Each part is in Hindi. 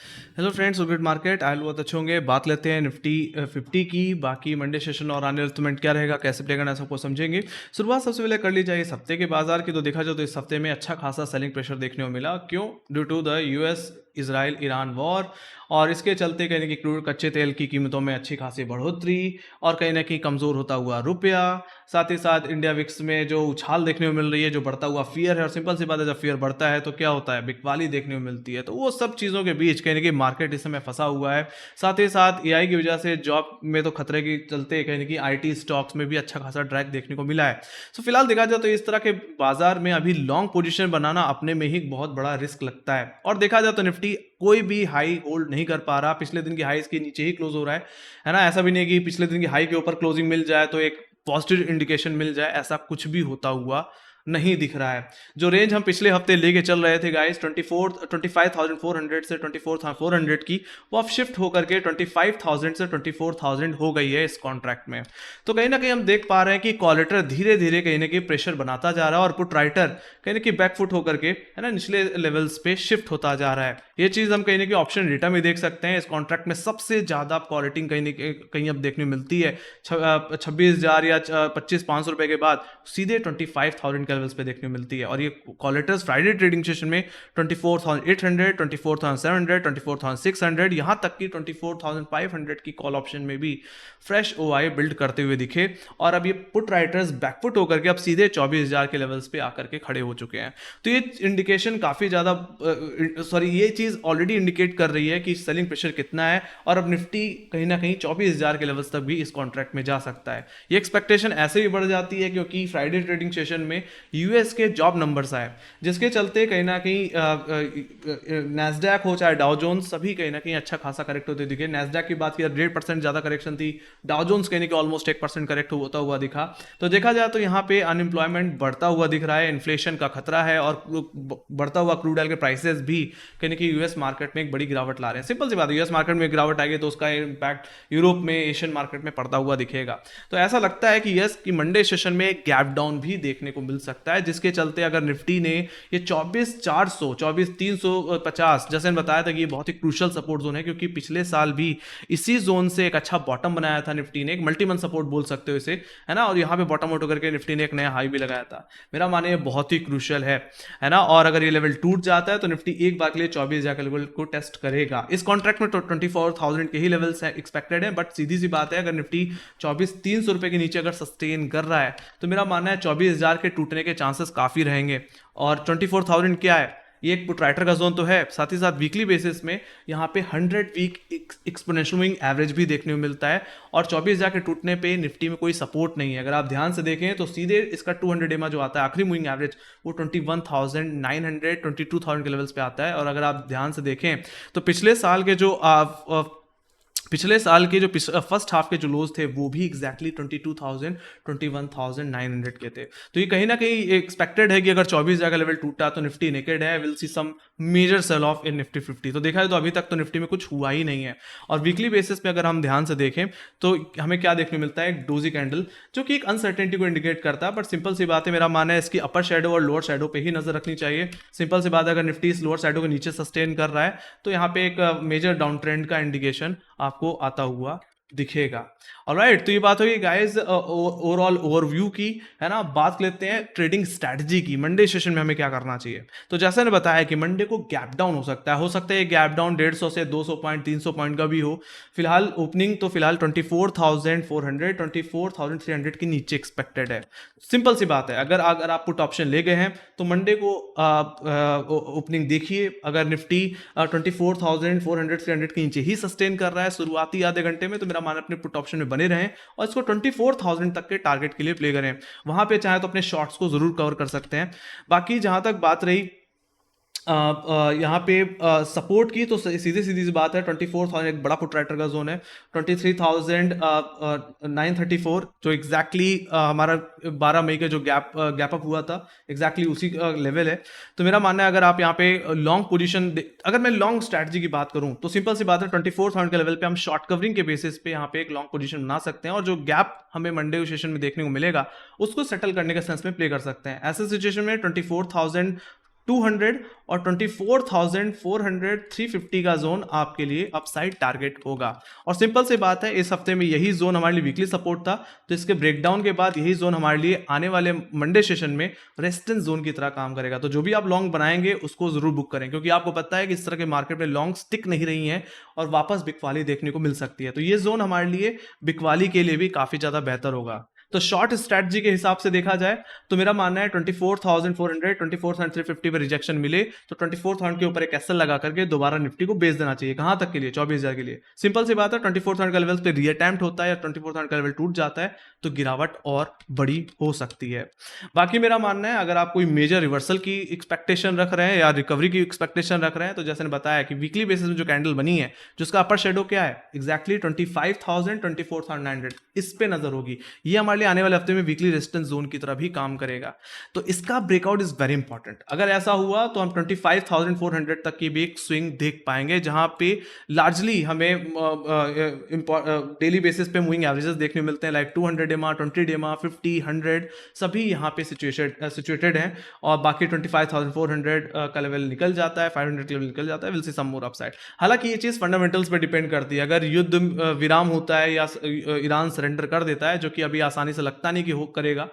Hello friends, good market oil बहुत अच्छे होंगे। बात लेते हैं निफ्टी 50 की। बाकी मंडे सेशन और आने वाला इंस्ट्रूमेंट क्या रहेगा, कैसे प्ले करना है, सबको समझेंगे। शुरुआत सबसे पहले कर ली जाए इस हफ्ते के बाजार की। तो देखा जाए तो इस हफ्ते में अच्छा खासा सेलिंग प्रेशर देखने को मिला। क्यों? Due to the US Israel Iran war, और इसके चलते कहीं ना कहीं क्रूड कच्चे तेल की कीमतों में अच्छी खासी बढ़ोतरी, और कहीं ना कहीं कमज़ोर होता हुआ रुपया। साथ ही साथ इंडिया विक्स में जो उछाल देखने को मिल रही है, जो बढ़ता हुआ फियर है। और सिंपल सी बात है, जब फियर बढ़ता है तो क्या होता है, बिकवाली देखने को मिलती है। तो वो सब चीज़ों के बीच कहीं ना कहीं मार्केट इस समय फंसा हुआ है। साथ ही साथ एआई की वजह से जॉब में तो खतरे के चलते कहीं ना कहीं आईटी स्टॉक्स में भी अच्छा खासा ड्रैग देखने को मिला है। सो फिलहाल देखा जाए तो इस तरह के बाजार में अभी लॉन्ग पोजीशन बनाना अपने में ही बहुत बड़ा रिस्क लगता है। और देखा जाए तो निफ्टी कोई भी हाई होल्ड नहीं कर पा रहा, पिछले दिन की हाई के नीचे ही क्लोज हो रहा है ना। ऐसा भी नहीं कि पिछले दिन की हाई के ऊपर क्लोजिंग मिल जाए तो एक पॉजिटिव इंडिकेशन मिल जाए, ऐसा कुछ भी होता हुआ नहीं दिख रहा है। जो रेंज हम पिछले हफ्ते लेके चल रहे थे गाइस, 25,400 से 24,400 की, वो अब शिफ्ट होकर के 25,000 से 24,000 हो गई है इस कॉन्ट्रैक्ट में। तो कहीं ना कहीं हम देख पा रहे हैं कि कॉलेटर धीरे धीरे कहीं ना कहीं प्रेशर बनाता जा रहा है, और पुट राइटर कहीं ना कहीं बैकफुट होकर के है ना निचले लेवल्स पे शिफ्ट होता जा रहा है। ये चीज हम कहीं ना कहीं ऑप्शन डेटा में देख सकते हैं। इस कॉन्ट्रैक्ट में सबसे ज्यादा क्वालिटी कहीं ना कहीं अब देखने को मिलती है 26,000 या 25,500 रुपए के बाद सीधे 25,000 के लेवल्स पे देखने को मिलती है। और ये कॉलेटर्स फ्राइडे ट्रेडिंग सेशन में 24,800, 24,700, 24,600, यहां तक कि 24,500 की कॉल ऑप्शन में भी फ्रेश ओआई बिल्ड करते हुए दिखे। और अब ये पुट राइटर्स बैकफुट होकर के अब सीधे 24,000 के लेवल्स पे आकर के खड़े हो चुके हैं। तो ये इंडिकेशन काफी ज्यादा ये चीज ऑलरेडी इंडिकेट कर रही है कि सेलिंग प्रेशर कितना है, और अब निफ्टी कहीं ना कहीं 24,000 के लेवल्स तक भी इस कॉन्ट्रैक्ट में जा सकता है। ये एक्सपेक्टेशन ऐसे भी बढ़ जाती है क्योंकि फ्राइडे ट्रेडिंग सेशन में यूएस के जॉब नंबर्स आए, जिसके चलते कहीं ना कहीं नैस्डैक हो चाहे डाउ जोन्स, सभी कहीं ना कहीं अच्छा खासा करेक्ट होते दिखे। नैस्डैक की बात की 1.5% ज्यादा करेक्शन थी, डाउ जोन्स कहीं ना कहीं ऑलमोस्ट 1% करेक्ट होता हुआ दिखा। तो देखा जाए तो यहाँ पे अनएम्प्लॉयमेंट बढ़ता हुआ दिख रहा है, इन्फ्लेशन का खतरा है, और बढ़ता हुआ क्रूड ऑयल के प्राइसेस भी कहीं ना कहीं यूएस मार्केट में एक बड़ी गिरावट ला रहे हैं। सिंपल सी बात है, यूएस मार्केट में गिरावट आएगी तो उसका इम्पैक्ट यूरोप में, एशियन मार्केट में पड़ता हुआ दिखेगा। तो ऐसा लगता है कि यस कि मंडे सेशन में एक गैप डाउन भी देखने को मिल सकता है, जिसके चलते अगर निफ्टी ने ये 24,400, 24,350 जैसे मैंने बताया था कि ये बहुत ही क्रूशल सपोर्ट जोन है, क्योंकि पिछले साल भी इसी जोन से एक अच्छा बॉटम बनाया था निफ्टी ने, एक मल्टी मंथ सपोर्ट बोल सकते हो इसे, है ना। और यहाँ पे बॉटम आउट करके निफ्टी ने एक नया हाई भी लगाया था। मेरा माने ये बहुत ही क्रूशल है ना। और अगर ये लेवल टूट जाता है तो निफ्टी एक बार के लिए 24,000 के लेवल को टेस्ट करेगा। इस कॉन्ट्रैक्ट में 24,000 के ही लेवल्स एक्सपेक्टेड है, बट सीधी सी बात है, अगर निफ्टी 24,300 रुपए के नीचे अगर सस्टेन कर रहा है तो मेरा मानना है 24,000 के टूटने के चांसेस काफी रहेंगे। और 24,000 क्या है, ये एक पुट राइटर का जोन तो है, साथ ही साथ वीकली बेसिस में यहाँ पे 100 वीक एक्सपोनेंशियल मूविंग एवरेज भी देखने को मिलता है। और 24,000 के टूटने पे निफ्टी में कोई सपोर्ट नहीं है। अगर आप ध्यान से देखें तो सीधे इसका 200 एमा जो आता है आखिरी मूविंग एवरेज, वो 21,900, 22,000 के लेवल्स पे आता है। और अगर आप ध्यान से देखें तो पिछले साल के जो फर्स्ट हाफ के जो लोज थे वो भी एग्जैक्टली 22,000, 21,900 के थे। तो ये कहीं ना कहीं एक्सपेक्टेड है कि अगर 24,000 का लेवल टूटा तो निफ्टी नेकेड है, will see some major sell off in Nifty 50। तो देखा जाए तो अभी तक तो निफ्टी में कुछ हुआ ही नहीं है। और वीकली बेसिस पे अगर हम ध्यान से देखें तो हमें क्या देखने मिलता है, एक डोजी कैंडल, जो कि एक अनसर्टेनिटी को इंडिकेट करता है। बट सिंपल सी बात है, मेरा मानना है इसकी अपर शेडो और लोअर शेडो पे ही नजर रखनी चाहिए। सिंपल सी बात है, अगर निफ्टी इस लोअर शेडो के नीचे सस्टेन कर रहा है तो यहाँ पे एक मेजर डाउन ट्रेंड का इंडिकेशन आपको आता हुआ दिखेगा। ऑलराइट, तो ये बात होगी गाइस ओवरऑल ओवरव्यू की, है ना। बात लेते हैं ट्रेडिंग स्ट्रैटेजी की, मंडे सेशन में हमें क्या करना चाहिए। तो जैसे ने बताया कि मंडे को गैप डाउन हो सकता है गैप डाउन 150 से 200 पॉइंट 300 पॉइंट का भी हो। फिलहाल ओपनिंग तो फिलहाल 24,400, 24,300 के नीचे एक्सपेक्टेड है। सिंपल सी बात है, अगर आप पुट ऑप्शन ले गए हैं तो मंडे को ओपनिंग देखिए। अगर निफ्टी 24,400, 300 के नीचे ही सस्टेन कर रहा है शुरुआती आधे घंटे में, तो मेरा मानना अपने पुट ऑप्शन में बने रहें और इसको 24,000 तक के टारगेट के लिए प्ले करें। वहां पे चाहे तो अपने शॉर्ट्स को जरूर कवर कर सकते हैं। बाकी जहां तक बात रही यहाँ पे सपोर्ट की, तो सीधी सीधी सी बात है 24,000 एक बड़ा पुट राइटर का जोन है। 23,934 जो एग्जैक्टली हमारा 12 मई का जो गैप अप हुआ था, एग्जैक्टली उसी लेवल है। तो मेरा मानना है अगर आप यहाँ पे लॉन्ग पोजीशन, अगर मैं लॉन्ग स्ट्रैटेजी की बात करूं तो सिंपल सी बात है 24,000 के लेवल पे हम शॉर्ट कवरिंग के बेसिस पे यहाँ पे एक लॉन्ग पोजीशन बना सकते हैं, और जो गैप हमें मंडे सेशन में देखने को मिलेगा उसको सेटल करने के सेंस में प्ले कर सकते हैं। ऐसे सिचुएशन में 24,000 200 और 24,400 350 का जोन आपके लिए अपसाइड टारगेट होगा। और सिंपल सी बात है, इस हफ्ते में यही जोन हमारे लिए वीकली सपोर्ट था, तो इसके ब्रेकडाउन के बाद यही जोन हमारे लिए आने वाले मंडे सेशन में रेजिस्टेंस जोन की तरह काम करेगा। तो जो भी आप लॉन्ग बनाएंगे उसको जरूर बुक करें, क्योंकि आपको पता है कि इस तरह के मार्केट में लॉन्ग स्टिक नहीं रही है और वापस बिकवाली देखने को मिल सकती है। तो ये जोन हमारे लिए बिकवाली के लिए भी काफी ज्यादा बेहतर होगा। तो शॉर्ट स्ट्रैटेजी के हिसाब से देखा जाए तो मेरा मानना है 24,400 24,350 पे रिजेक्शन मिले तो 24,000 के ऊपर एक एसएल लगा करके दोबारा निफ्टी को बेच देना चाहिए। कहां तक के लिए? 24,000 के लिए। सिंपल सी बात है, 24,000 का लेवल पे रीअटेम्प्ट होता है या 24,000 का लेवल टूट जाता है तो गिरावट और बड़ी हो सकती है। बाकी मेरा मानना है, अगर आप कोई मेजर रिवर्सल की एक्सपेक्टेशन रख रहे हैं या रिकवरी की एक्सपेक्टेशन रख रहे हैं, तो जैसे ने बताया कि वीकली बेसिस में जो कैंडल बनी है जिसका अपर शेडो क्या है एग्जैक्टली 25,000 24,900, इस पे नजर होगी। ये हमारे लिए आने वाले हफ्ते में वीकली रेजिस्टेंस जोन की तरह भी काम करेगा। तो इसका ब्रेकआउट इज वेरी इंपॉर्टेंट। अगर ऐसा हुआ तो हम 25,400 तक की भी एक स्विंग देख पाएंगे, जहां पे लार्जली हमें डेली बेसिस पे मूविंग एवरेजेस देखने मिलते हैं, लाइक 200 डेमा, 20 डेमा, 50, 100 सभी यहाँ पे सिचुएटेड हैं। और बाकी 25,400 का लेवल निकल जाता है, 500 का लेवल निकल जाता है, will see some more upside. हालांकि ये चीज फंडामेंटल्स पे डिपेंड करती है। अगर युद्ध विराम होता है या ईरान सरेंडर कर देता है, जो कि अभी आसानी से लगता नहीं कि हो करेगा,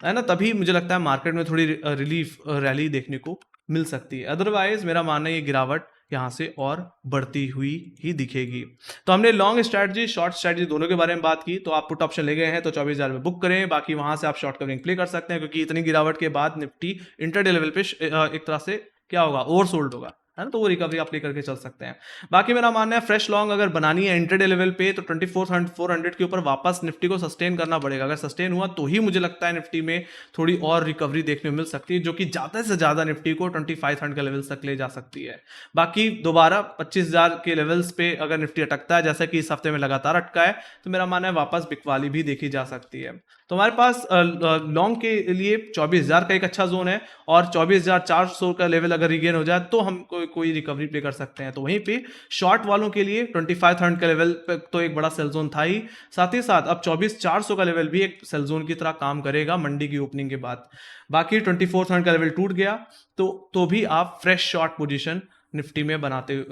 है ना, तभी मुझे लगता है मार्केट में थोड़ी रिलीफ रैली देखने को मिल सकती है। अदरवाइज मेरा मानना है ये गिरावट यहाँ से और बढ़ती हुई ही दिखेगी। तो हमने लॉन्ग स्ट्रैटेजी, शॉर्ट स्ट्रैटेजी दोनों के बारे में बात की। तो आप पुट ऑप्शन ले गए हैं तो 24,000 में बुक करें, बाकी वहां से आप शॉर्ट कवरिंग प्ले कर सकते हैं, क्योंकि इतनी गिरावट के बाद निफ्टी इंटरडे लेवल पे एक तरह से क्या होगा, ओवरसोल्ड होगा, है ना, तो वो रिकवरी आप लेकर के चल सकते हैं। बाकी मेरा मानना है फ्रेश लॉन्ग अगर बनानी है इंट्राडे लेवल पे तो 24,400 के ऊपर वापस निफ्टी को सस्टेन करना पड़ेगा। अगर सस्टेन हुआ तो ही मुझे लगता है निफ्टी में थोड़ी और रिकवरी देखने को मिल सकती है, जो कि ज्यादा से ज्यादा निफ्टी को 25,000 के लेवल्स तक ले जा सकती है। बाकी दोबारा 25,000 के लेवल्स पे अगर निफ्टी अटकता है, जैसा कि इस हफ्ते में लगातार अटका है, तो मेरा मानना है वापस बिकवाली भी देखी जा सकती है। तो हमारे पास लॉन्ग के लिए 24,000 का एक अच्छा जोन है, और 24,400 का लेवल अगर रिगेन हो जाए तो हम कोई रिकवरी प्ले कर सकते हैं। तो वहीं पे शॉर्ट वालों के लिए 25,000 का लेवल तो एक बड़ा सेल जोन था ही, साथ ही साथ अब 24,400 का लेवल भी एक सेल जोन की तरह काम करेगा मंडी की ओपनिंग के बाद। बाकी 24,000 का लेवल टूट गया तो भी आप फ्रेश शॉर्ट पोजीशन निफ्टी में बनाते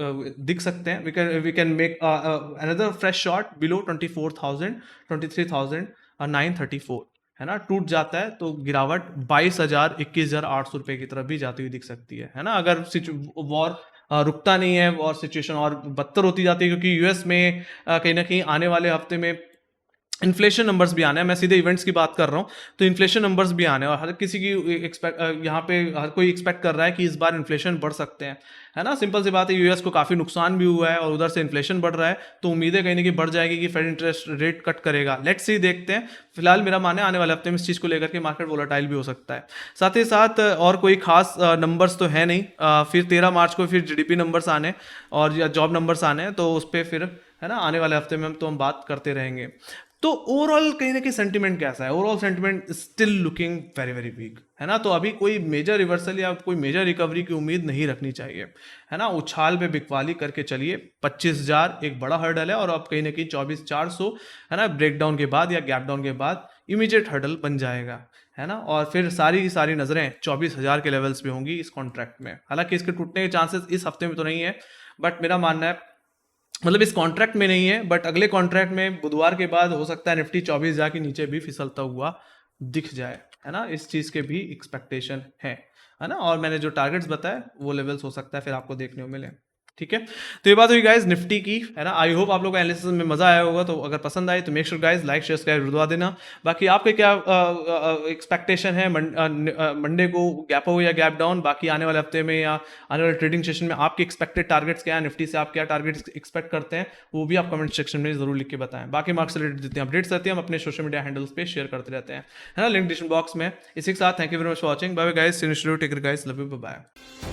दिख सकते हैं। We can make another fresh short below 24,000 23,934, है ना। टूट जाता है तो गिरावट 22,000 21,800 रुपए की तरफ भी जाती हुई दिख सकती है ना। अगर वॉर रुकता नहीं है और सिचुएशन और बदतर होती जाती है, क्योंकि यूएस में कहीं ना कहीं आने वाले हफ्ते में इन्फ्लेशन नंबर्स भी आने हैं। मैं सीधे इवेंट्स की बात कर रहा हूँ, तो इन्फ्लेशन नंबर्स भी आने हैं और हर किसी की यहाँ पे हर कोई एक्सपेक्ट कर रहा है कि इस बार इन्फ्लेशन बढ़ सकते हैं, है ना। सिंपल सी बात है, यूएस को काफी नुकसान भी हुआ है और उधर से इन्फ्लेशन बढ़ रहा है, तो उम्मीदें कहीं ना कहीं बढ़ जाएगी कि फेड इंटरेस्ट रेट कट करेगा। लेट्स सी, देखते हैं। फिलहाल मेरा मानना है आने वाले हफ्ते में इस चीज को लेकर के मार्केट वोलेटाइल भी हो सकता है। साथ ही साथ और कोई खास नंबर्स तो है नहीं। फिर 13 मार्च को फिर जीडीपी नंबर्स आने और या जॉब नंबर्स आने, तो उस पर फिर, है ना, आने वाले हफ्ते में हम बात करते रहेंगे। तो ओवरऑल कहीं ना कहीं सेंटीमेंट कैसा है? Overall sentiment still looking very very weak, है ना। तो अभी कोई मेजर रिवर्सल या कोई मेजर रिकवरी की उम्मीद नहीं रखनी चाहिए, है ना। उछाल पे बिकवाली करके चलिए। 25,000 एक बड़ा हर्डल है और अब कहीं ना कहीं 24,400, है ना, ब्रेकडाउन के बाद या गैप डाउन के बाद इमीडिएट हर्डल बन जाएगा, है ना। और फिर सारी की सारी नजरें 24,000 के लेवल्स पे होंगी इस कॉन्ट्रैक्ट में। हालांकि इसके टूटने के चांसेस इस हफ्ते में तो नहीं है, बट मेरा मानना है, मतलब इस कॉन्ट्रैक्ट में नहीं है, बट अगले कॉन्ट्रैक्ट में बुधवार के बाद हो सकता है निफ्टी 24,000 के नीचे भी फिसलता हुआ दिख जाए, है ना। इस चीज के भी एक्सपेक्टेशन है ना। और मैंने जो टारगेट्स बताए वो लेवल्स हो सकता है फिर आपको देखने को मिले, ठीक है। तो ये बात हुई गाइज निफ्टी की, है ना। आई होप आप लोगों को एनालिसिस में मजा आया होगा। तो अगर पसंद आए तो make sure guys like share subscribe दबा देना। बाकी आपके क्या एक्सपेक्टेशन है मंडे को, गैप हो या गैप डाउन, बाकी आने वाले हफ्ते में या आने वाले ट्रेडिंग सेशन में आपके एक्सपेक्टेड टारगेट्स क्या है, निफ्टी से आप क्या टारगेट्स एक्सपेक्ट करते हैं, वो भी आप कमेंट सेक्शन में जरूर लिख के बताएं। बाकी मार्क्स से रिलेटेड जितने अपडेट्स रहते हैं हम अपने सोशल मीडिया हैंडल्स पे शेयर करते रहते हैं, है ना, लिंक डिस्क्रिप्शन बॉक्स में। इसी के साथ thank you very much for watching. Bye bye guys, take care guys, love you, bye.